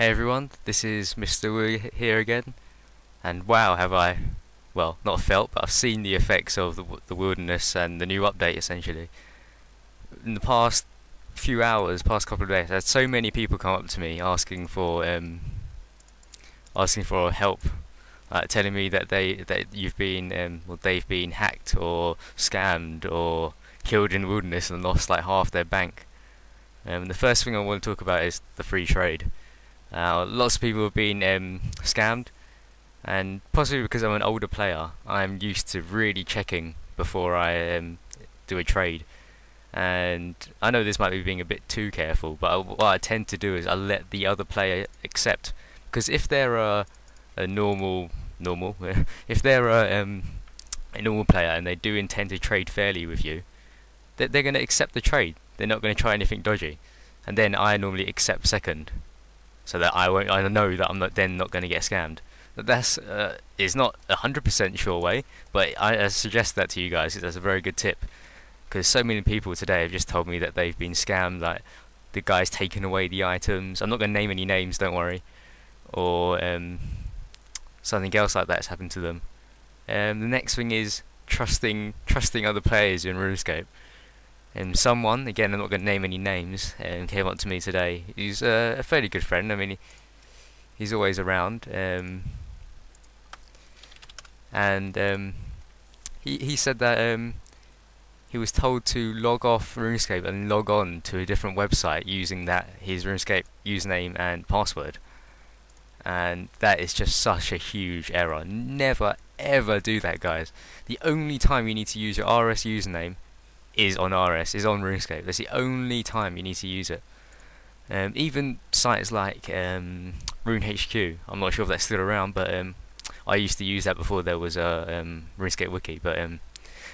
Hey everyone, this is Mr. Wu here again, and wow, have I, well, not felt, but I've seen the effects of the wilderness and the new update essentially. In the past few hours, past couple of days, I had so many people come up to me asking for help, telling me that you've been well, they've been hacked or scammed or killed in the wilderness and lost like half their bank. The first thing I want to talk about is the free trade. Lots of people have been scammed, and possibly because I'm an older player, I'm used to really checking before I do a trade. And I know this might be being a bit too careful, but what I tend to do is I let the other player accept. Because if they're a normal, if they're a normal player and they do intend to trade fairly with you, they're going to accept the trade. They're not going to try anything dodgy, and then I normally accept second, so that I won't. I know that I'm not going to get scammed. But that's is not 100% sure way, but I suggest that to you guys. That's a very good tip, because so many people today have just told me that they've been scammed. Like the guy's taken away the items. I'm not going to name any names. Don't worry, or something else like that's happened to them. The next thing is trusting other players in RuneScape. And someone, again, I'm not going to name any names, came up to me today. He's a fairly good friend. I mean, he's always around. He said that he was told to log off RuneScape and log on to a different website using his RuneScape username and password. And that is just such a huge error. Never ever do that, guys. The only time you need to use your RS username is on RuneScape. That's the only time you need to use it. Even sites like RuneHQ, I'm not sure if that's still around, but I used to use that before there was a RuneScape wiki. But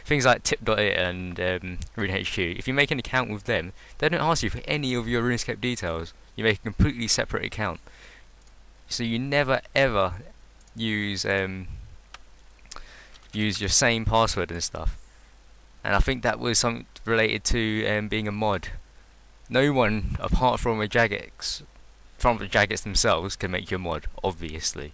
things like tip.it and RuneHQ, if you make an account with them, they don't ask you for any of your RuneScape details. You make a completely separate account, so you never ever use your same password and stuff. And I think that was something related to being a mod. No one, apart from the Jagex themselves, can make you a mod, obviously.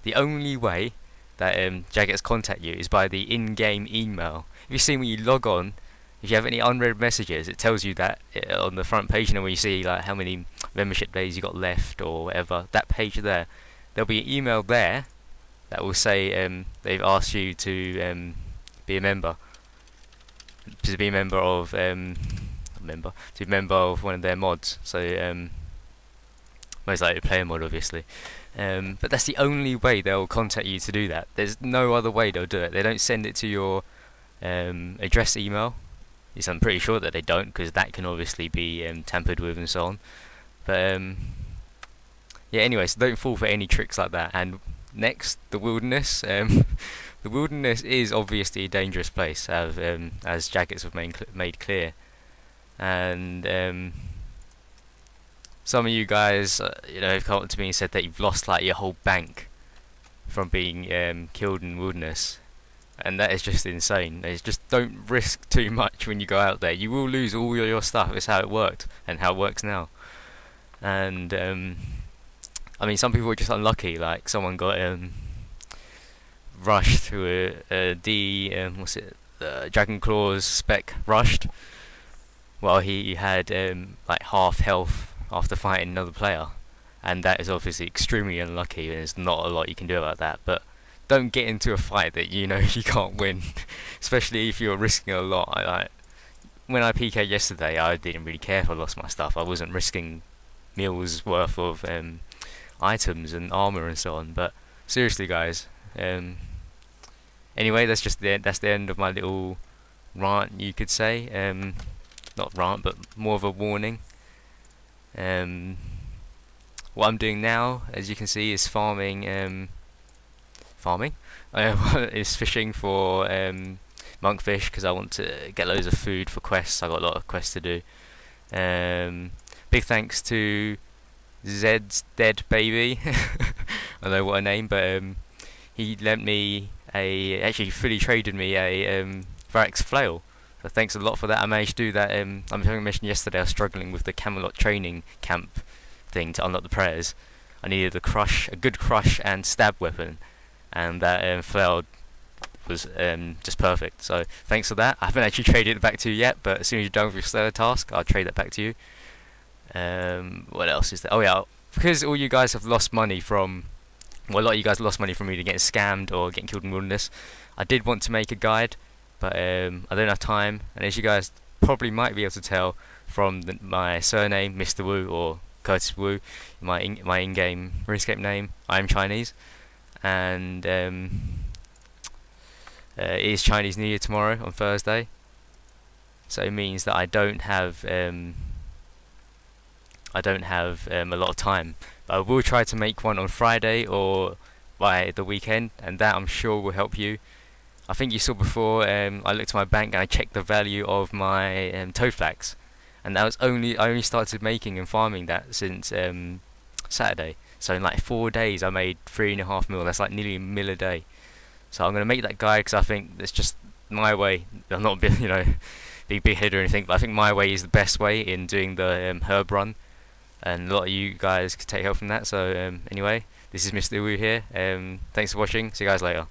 The only way that Jagex contact you is by the in-game email. If you see when you log on, if you have any unread messages, it tells you that on the front page, and when you see like how many membership days you got left or whatever, that page there, there'll be an email there that will say they've asked you to be a member. To be a member of one of their mods, so most likely a player mod, obviously. But that's the only way they'll contact you to do that. There's no other way they'll do it. They don't send it to your address email. Yes, I'm pretty sure that they don't, because that can obviously be tampered with and so on. But yeah, anyway, so don't fall for any tricks like that. And next, the wilderness. The wilderness is obviously a dangerous place, as Jagex have made clear. And some of you guys, have come up to me and said that you've lost like your whole bank from being killed in the wilderness, and that is just insane. It's just don't risk too much when you go out there. You will lose all your stuff. It's how it worked and how it works now. And I mean, some people were just unlucky. Like someone got rushed to Dragon Claw's spec rushed while he had like half health after fighting another player, and that is obviously extremely unlucky, and there's not a lot you can do about that. But don't get into a fight that you know you can't win, especially if you're risking a lot. When I PK'd yesterday, I didn't really care if I lost my stuff. I wasn't risking meals worth of items and armor and so on. But seriously, guys. Anyway, that's the end of my little rant, you could say. Not rant, but more of a warning. What I'm doing now, as you can see, is farming. Is fishing for monkfish, because I want to get loads of food for quests. I got a lot of quests to do. Big thanks to Zed's Dead Baby. I don't know what a name, but he lent me actually fully traded me a Varix flail. So thanks a lot for that. I managed to do that. I mentioned yesterday I was struggling with the Camelot training camp thing to unlock the prayers. I needed a good crush and stab weapon, and that failed was just perfect. So thanks for that. I haven't actually traded it back to you yet, but as soon as you're done with your Slayer task, I'll trade that back to you. What else is there? Oh yeah, because all you guys have lost money from, well, a lot of you guys lost money from either getting scammed or getting killed in wilderness. I did want to make a guide, but I don't have time. And as you guys probably might be able to tell from my surname, Mr. Wu or Curtis Wu, my in-game RuneScape name, I am Chinese, and it is Chinese New Year tomorrow on Thursday, so it means that I don't have a lot of time. But I will try to make one on Friday or by the weekend, and that I'm sure will help you. I think you saw before, I looked at my bank and I checked the value of my toad flax, and that was I only started making and farming that since Saturday. So in like 4 days I made 3.5 mil. That's like nearly a mil a day. So I'm gonna make that guide because I think it's just my way. I'm not big head or anything, but I think my way is the best way in doing the herb run, and a lot of you guys could take help from that. So anyway, this is Mr. Wu here. Thanks for watching. See you guys later.